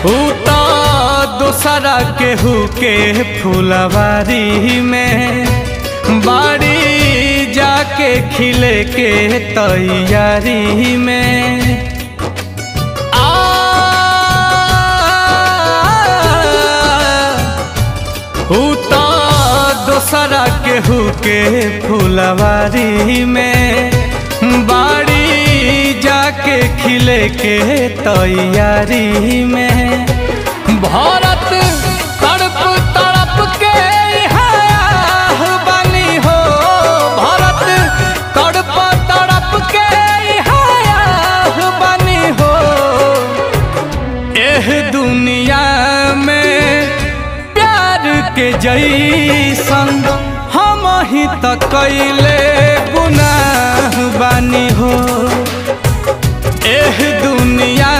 उता दोसरा केहू के फुलवारी में बाड़ी जाके खिले के तैयारी में उता दोसरा केहू के फुलवारी में बाड़ी जाके खिले के तैयारी में भारत तड़प तड़प के यहाँ बनी हो भारत तड़प तड़प के यहाँ बनी हो एह दुनिया में प्यार के जैसन हम ही त कैले गुनाह बानी हो एह दुनिया